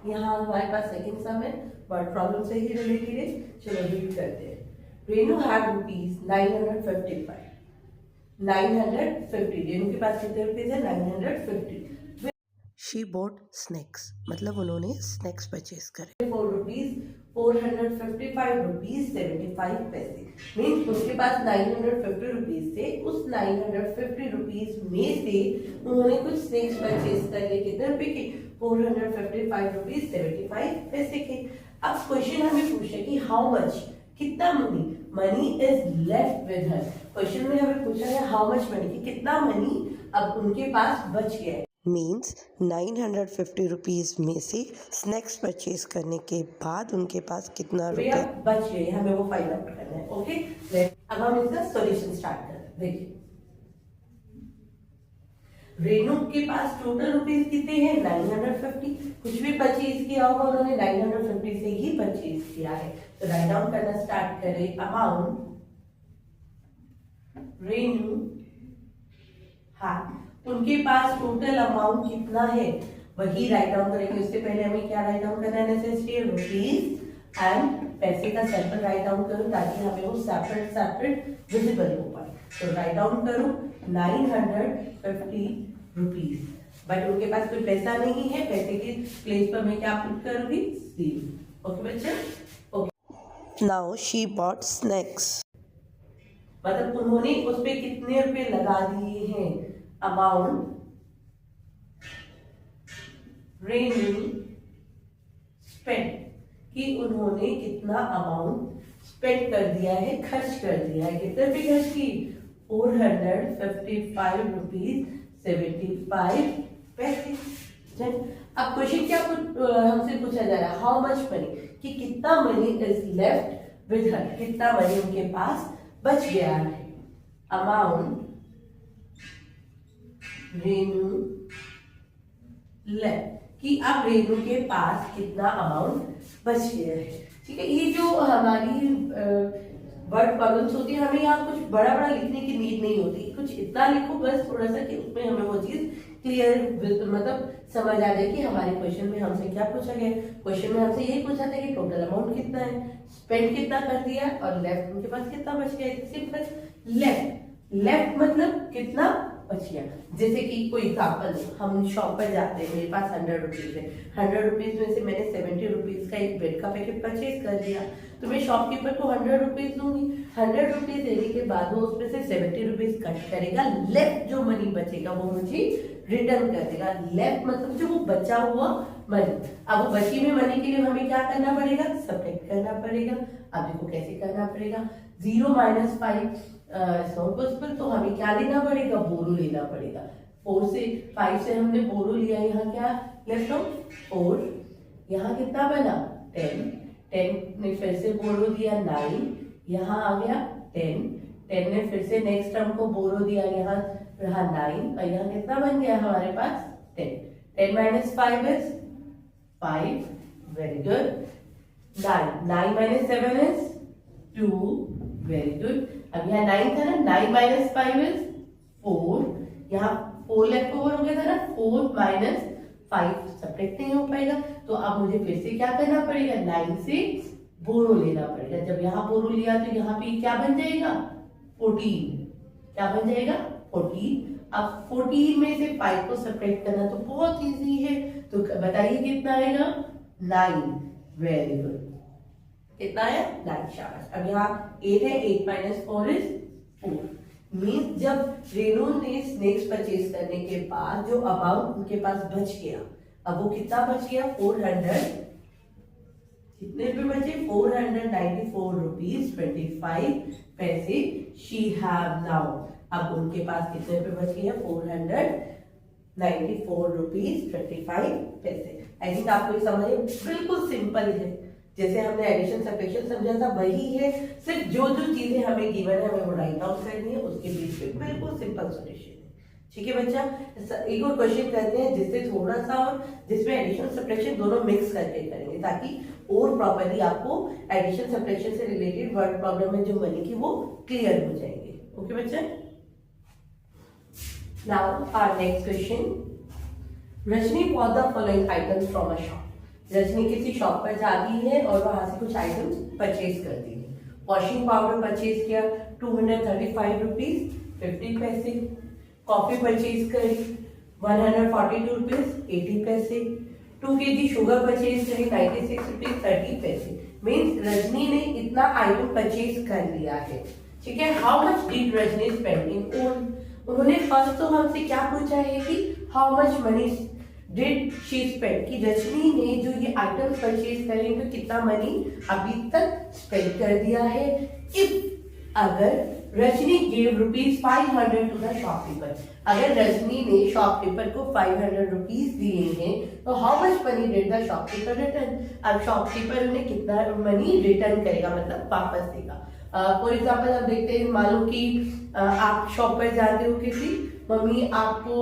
यहाँ हमारे पास सेकंड सम है, वर्ड प्रॉब्लम से ही रिलेटेड है। चलो रीड करते हैं। रेनू हैड रुपीज 955, 950, रेनू के पास कितने रुपीज है? 950। शी बॉट स्नैक्स, मतलब उन्होंने स्नैक्स परचेज करे। 4 रुपीज 455 रुपीज 75 पैसे, मीन्स उसके पास 950 रुपीज थे। उस 950 रुपीज में से उन्होंने कुछ स्नैक्स परचेज कर लिए। कितने रुपए के? 455 रुपीज 75 पैसे के। अब क्वेश्चन हमें पूछा कि हाउ मच, कितना money is left with her. Question में हमें पूछा है हाउ मच मनी, कि कितना मनी अब उनके पास बच गया है। मीन्स 950 रुपीज़ में से स्नैक्स परचेज करने के बाद उनके पास कितना रुपया बच गए, हमें वो फाइंड आउट करना है। ओके, अब हम इसका सॉल्यूशन स्टार्ट करते हैं। देखिए, रेनू के पास टोटल रुपीज कितने हैं? 950। कुछ भी परचेज किया होगा उन्होंने 950 से ही परचेज किया है। तो राइट डाउन करना स्टार्ट करें। अमाउंट रेनू हाँ, उनके पास टोटल अमाउंट कितना है वही राइट डाउन करेंगे। उससे पहले हमें क्या राइट डाउन करना है? नेसेसरी रुपीज एंड पैसे का सैंपल राइट डाउन करूं ताकि हमें वो सेपरेट विजिबल हो पाए। तो राइट डाउन करूं 950 रुपीज, बट उनके पास कोई पैसा नहीं है। पैसे की प्लेस पर मैं क्या पुट करूंगी? 0। ओके बच्चे, okay. Now she bought snacks, मतलब उन्होंने उस पे कितने रुपए लगा दिए हैं? अमाउंट रेनू स्पेंड, कि उन्होंने कितना अमाउंट स्पेंड कर दिया है, खर्च कर दिया है। कितने रुपए खर्च की? 455 रुपीज 75 पैसे। अब क्वेश्चन क्या हमसे पूछा जा रहा है? हाउ मच मनी, कि कितना money is left with her, कितना मनी उनके पास बच गया है। अमाउंट रेनू लेफ्ट, कि अब रेनू के पास कितना अमाउंट बच गया है। ठीक है, ये जो हमारी वर्ड प्रॉब्लम्स होती है, हमें यहाँ कुछ बड़ा बड़ा लिखने की नीड नहीं होती। कुछ इतना लिखो बस थोड़ा सा कि उसमें हमें वो चीज क्लियर मतलब समझ आ जाए कि हमारे क्वेश्चन में हमसे क्या पूछा गया। क्वेश्चन में हमसे यही पूछा था कि टोटल अमाउंट कितना है, स्पेंड कितना कर दिया और लेफ्ट उनके पास कितना बच गया। सिंपल लेफ्ट मतलब कितना बच गया। जैसे कि कोई एग्जाम्पल, हम शॉप पर जाते हैं, मेरे पास 100 रुपीज है। 100 रुपीज में से मैंने 70 रुपीज का एक ब्रेड का पैकेट परचेज कर दिया, तो मैं शॉपकीपर को 100 रुपीज दूंगी। 100 रुपीज देने के बाद वो उसमें से 70 रुपीज कट करेगा। लेफ्ट जो मनी बचेगा वो मुझे रिटर्न कर देगा। लेफ्ट मतलब जो वो बचा हुआ मनी। अब वो बची हुई मनी के लिए हमें क्या करना पड़ेगा? सब्ट्रैक्ट करना पड़ेगा। अब देखो कैसे करना पड़ेगा। 0 - 5 नॉट पॉसिबल, तो हमें क्या लेना पड़ेगा? बोरो लेना पड़ेगा। 4 से 5 से हमने बोरो लिया, यहाँ क्या लेफ्ट आउट 4, यहाँ कितना बना 10 ने फिर से बोरो दिया 9, यहाँ आ गया 10 ने फिर से नेक्स्ट टर्म को बोरो दिया, यहाँ रहा 9 और यहाँ कितना बन गया हमारे पास 10 - 5 is 5, very good. 9 - 7 is 2, very good. अब यहाँ 9 था ना, 9 - 5 इज 4, यहाँ 4 लेफ्ट ओवर हो गया था ना, 4 - 5 सब्ट्रैक्ट नहीं हो पाएगा। तो अब मुझे फिर से क्या करना पड़ेगा? 9 से बोरो लेना पड़ेगा। जब यहाँ बोरो लिया तो यहाँ पे क्या बन जाएगा? 14, क्या बन जाएगा? 14। अब 14 में से 5 को सब्ट्रैक्ट करना तो बहुत इजी है, तो बताइए कितना आएगा? 9, वेरी गुड। कितना है? 9, शाबाश। अब यहाँ 8 है, 8 - 4 इज 4। मीन्स जब रेनू ने स्नैक्स परचेज करने के बाद जो अमाउंट उनके पास बच गया, अब वो कितना बच गया? 400, कितने रुपए बचे? 494 रुपीज 25 पैसे। शी हैव नाउ, अब उनके पास कितने रुपए बच गए? 494 रुपीज 25 पैसे। आई थिंक आपको ये समझ बिल्कुल सिंपल है। जैसे हमने एडिशन सब्ट्रैक्शन समझा था वही है, सिर्फ जो जो चीजें हमें गिवन है हमें वो राइट डाउन करनी है, उसके बीच में बिल्कुल सिंपल सॉल्यूशन है। ठीक है बच्चा, एक और क्वेश्चन करते हैं जिससे थोड़ा सा और जिसमें एडिशन सब्ट्रैक्शन दोनों मिक्स करके करेंगे ताकि और प्रॉपर्ली आपको एडिशन सब्ट्रैक्शन से रिलेटेड वर्ड प्रॉब्लम में जो बनेगी वो क्लियर हो जाएंगे। ओके बच्चा, now our next question. Rajni bought the following items from a shop. Rajni किसी शॉप पर जाती है और वहां से कुछ आइटम परचेज करती है। वॉशिंग पाउडर परचेज किया 235 रुपीज 50 पैसे। कॉफी परचेज करी 142 रुपीज 80 पैसे। 2 kg शुगर परचेज करी 96 रुपीज 30 पैसे। मीन्स रजनी ने इतना आइटम परचेज कर लिया है। ठीक है, how much did Rajni spending on. उन्होंने फर्स्ट तो हमसे क्या पूछा है कि how much money did she spend, कि रजनी ने जो ये आइटम परचेज करे तो कितना मनी अभी तक स्पेंड कर दिया है। इफ अगर Rajni give ₹500 to the shopkeeper, अगर रजनी ने शॉपकीपर को 500 रुपीज दिए हैं तो how much money did the shopkeeper return. अब शॉपकीपर उन्हें कितना मनी रिटर्न करेगा, मतलब वापस देगा। फॉर एग्जाम्पल हम देखते हैं, मान लो कि आप शॉप पर जाते हो, किसी मम्मी आपको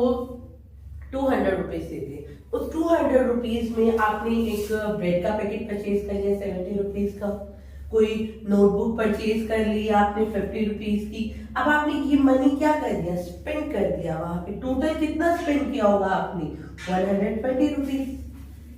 200 रुपीज देते हैं, उस 200 रुपीज में आपने एक ब्रेड का पैकेट परचेज कर लिया 70 रुपीज का, कोई नोटबुक परचेज कर ली आपने 50 रुपीज की। अब आपने ये मनी क्या कर दिया, स्पेंड कर दिया। वहां पे टोटल कितना स्पेंड किया होगा आपने, 120 रुपीज।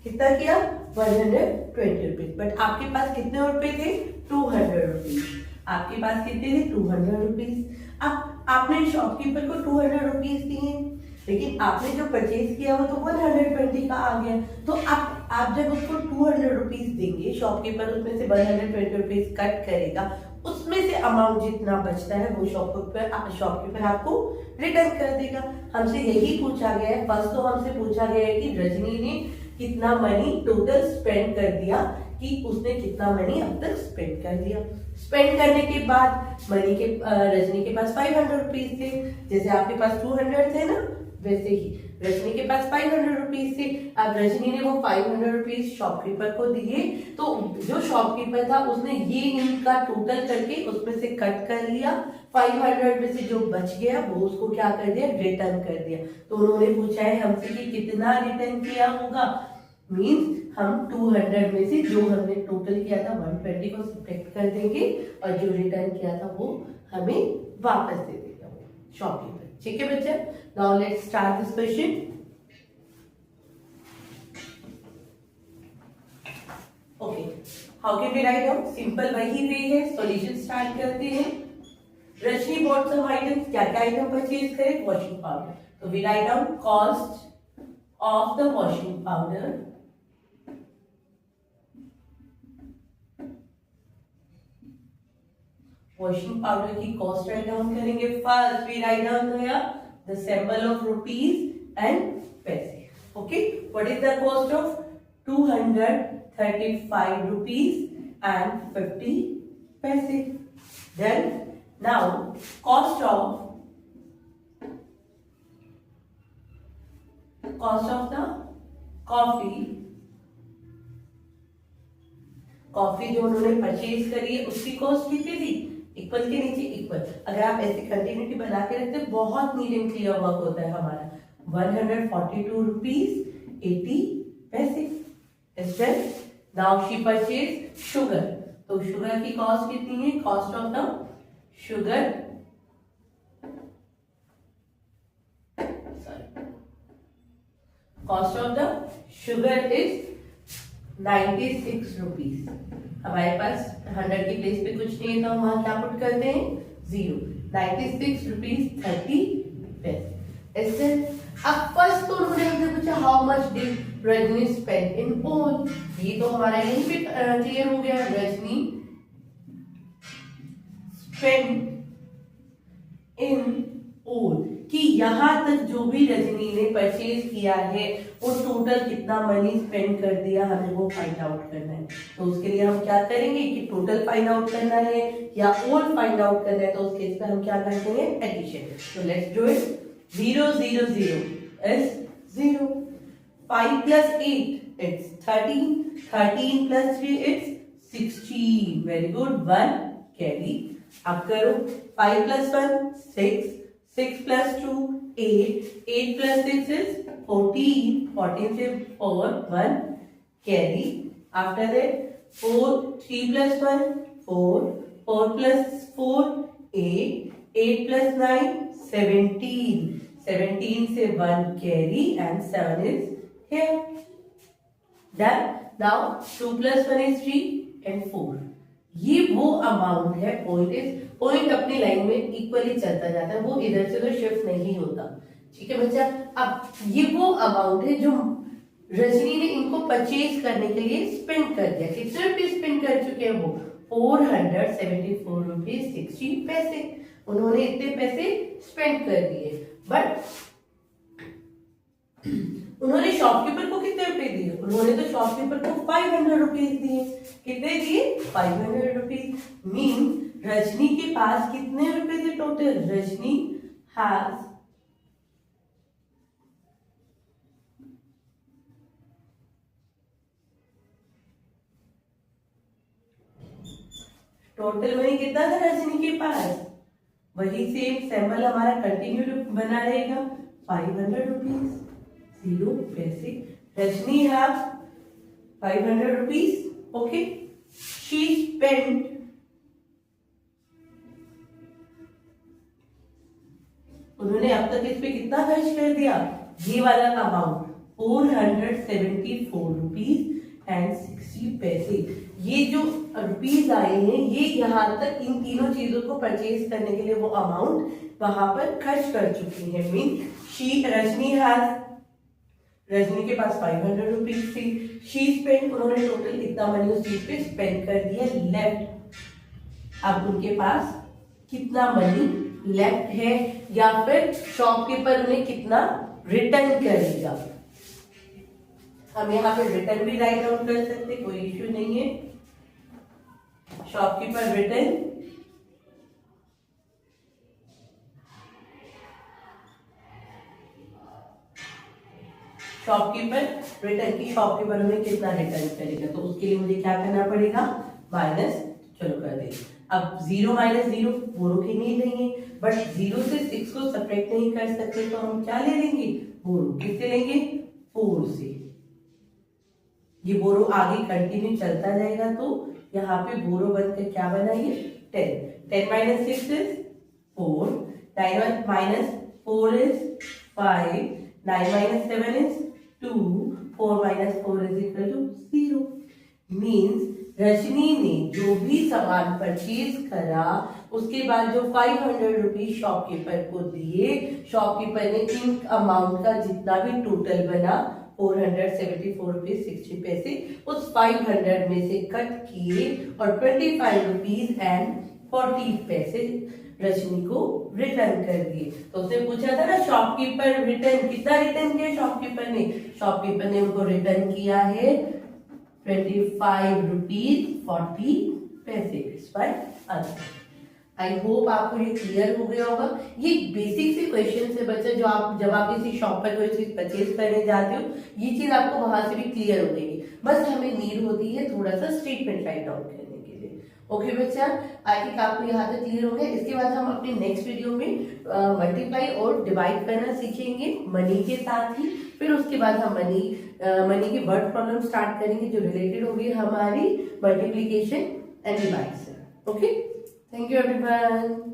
कितना किया, 120 रुपीज। बट आपके पास कितने रुपए थे, 200 रुपीज। आपके पास कितने थे, 200 रुपीज। अब आपने शॉपकीपर को 200 रुपीज दिए, लेकिन आपने जो परचेज किया वो तो 120 का आ गया। तो आप जब उसको 200 रुपीज देंगे, शॉपकीपर उसमें से 120 रुपीज कट करेगा, उसमें से अमाउंट जितना बचता है वो शॉपकीपर आपको रिटर्न कर देगा। हमसे यही पूछा गया है। फर्स्ट तो हमसे पूछा गया है कि रजनी ने कितना मनी टोटल स्पेंड कर दिया, कि उसने कितना मनी अब तक स्पेंड कर दिया। स्पेंड करने के बाद मनी के रजनी के पास 500 रुपीज थे, जैसे आपके पास 200 थे ना, वैसे ही रजनी के पास 500 रुपीज थे। अब रजनी ने वो 500 रुपीज शॉपकीपर को दिए, तो जो शॉपकीपर था उसने ये इनका टोटल करके उसमें से कट कर लिया, 500 में से जो बच गया वो उसको क्या कर दिया, रिटर्न कर दिया। तो उन्होंने पूछा है हमसे कि कितना रिटर्न किया होगा। मीन्स हम 200 में से जो हमने टोटल किया था 120 को सब्ट्रैक्ट कर देंगे और जो रिटर्न किया था वो हमें वापस दे देगा शॉपकीपर। ठीक है बच्चा, now let's start this question. Okay, how can we write down, simple वही वे है। सॉल्यूशन स्टार्ट करते हैं। रजनी बॉट सम आइटम्स, क्या क्या आइटम परचेज करे, वॉशिंग पाउडर। तो we write down cost of the washing powder, washing powder की cost write down करेंगे। First we write down the symbol of rupees and paise. Okay, what is the cost of 235 rupees and 50 paise. Then now cost of the coffee जो उन्होंने purchase करी है उसकी cost कितनी थी, equal के नीचे इक्वल। अगर आप ऐसे कंटिन्यूटी बना के रखते हैं बहुत नीट एंड क्लियर वर्क होता है हमारा। 142 रुपीज 80 पैसे। नाउ शी परचेज शुगर, तो शुगर की कॉस्ट कितनी है, cost of the sugar, cost of the sugar is 96 rupees. हमारे पास 100 की प्लेस पे कुछ नहीं है तो हम वहां क्या पुट करते हैं, 0। 96 रुपीज 30 पैसे। ऐसे अब फर्स्ट तो उन्होंने हमसे पूछा how much did Rajni spend in all. ये तो हमारा यहीं पे क्लियर हो गया, रजनी स्पेंड इन ऑल, कि यहाँ तक जो भी रजनी ने परचेज किया है वो टोटल कितना मनी स्पेंड कर दिया, हमें वो फाइंड आउट करना है। तो उसके लिए हम क्या करेंगे कि टोटल फाइंड आउट करना है या ऑल फाइंड आउट करना है, तो उस केस में हम क्या करते हैं, एडिशन। तो let's do it. 0 0 0 is 0. 5 plus 8 it's 13. 13 plus 3 it's 16. Very good. 1 carry. अब करो 5 plus 1 6. 6 plus 2 8. 8 plus 6 is 14. 14 से 4 1 carry. After that 4 3 plus 1 4. 4 plus 4 8. 8 plus 9 17. 17 से 1 carry and 7 is here. Done. Now 2 + 1 is 3 and 4। ये वो अमाउंट है, point अपनी line में equally चलता जाता है, वो इधर से तो शिफ्ट नहीं होता। ठीक है बच्चा, अब ये वो अमाउंट है जो रजनी ने इनको परचेज करने के लिए स्पेंड कर दिया। कितने रुपए स्पेंड कर चुके हैं वो? 474 रुपीज 60 पैसे। उन्होंने इतने पैसे स्पेंड कर दिए, बट उन्होंने शॉपकीपर को कितने रुपए दिए? उन्होंने तो शॉपकीपर को 500 रुपीज दिए। कितने दिए? 500 रुपीज। मीन रजनी के पास कितने रुपए थे total? Rajni has total money कितना था रजनी के पास? वही सेम सिंबल हमारा कंटिन्यू बना रहेगा, 500 रुपीज 0 पैसे। Rajni have 500 rupees, okay. She spend उन्होंने अब तक इस पे कितना खर्च कर दिया? ये वाला अमाउंट 474 रुपीज एंड 60 पैसे। ये जो रुपीज आए हैं, ये यहाँ तक इन तीनों चीजों को परचेज करने के लिए वो अमाउंट वहां पर खर्च कर चुकी है। मीन रजनी के पास 500 रुपीज थी, शी स्पेंड, उन्होंने टोटल इतना मनी उस चीज पे स्पेंड कर दिया। लेफ्ट, अब उनके पास कितना मनी लेफ्ट है, या फिर शॉपकीपर उन्हें कितना रिटर्न करेगा। हम यहाँ पे रिटर्न भी राइट डाउन कर सकते, कोई इश्यू नहीं है। शॉपकीपर रिटर्न, की शॉपकीपर हमें कितना रिटर्न करेगा, तो उसके लिए मुझे क्या करना पड़ेगा? माइनस, चलो कर दे। अब 0 - 0 बोरो की नीड नहीं है, बट 0 से 6 को सब्ट्रैक्ट नहीं कर सकते, तो हम क्या ले लेंगे? बोरो। किससे लेंगे? 4 से। ये बोरो आगे कंटिन्यू चलता जाएगा, तो यहाँ पे बोरो बनकर क्या बना? ये 10। 10 - 6 is 4, 9 - 4 is 5, 9 - 7 is 2, 4 - 4 is equal to 0। Means Rajni ने जो भी सामान परचेज करा, उसके बाद जो 500 रुपीज शॉपकीपर को दिए, शॉपकीपर ने इन अमाउंट का जितना भी टोटल बना 474 रुपीज 60 पैसे, उस 500 में से कट किए और 25 रुपीज एंड 40 पैसे रजनी को रिटर्न कर दिए। तो उसने पूछा था ना शॉपकीपर रिटर्न कितना रिटर्न किया शॉपकीपर ने उनको रिटर्न किया है 25 रुपीज 40 पैसे। आई होप आपको ये क्लियर हो गया होगा। ये बेसिक से क्वेश्चन है बच्चा, जो आप जब आप किसी शॉप पर कोई चीज परचेज करने जाते हो, ये चीज आपको वहां से भी क्लियर हो जाएगी। बस हमें नीड होती है थोड़ा सा स्टेटमेंट राइट आउट करने के लिए। ओके बच्चा, आई थिंक आपको यहाँ तक क्लियर हो गया। इसके बाद हम अपने नेक्स्ट वीडियो में मल्टीप्लाई और डिवाइड करना सीखेंगे मनी के साथ ही। फिर उसके बाद हम मनी की वर्ड प्रॉब्लम स्टार्ट करेंगे, जो रिलेटेड होगी हमारी मल्टीप्लीकेशन एंड डिवाइड से। Okay, thank you everyone.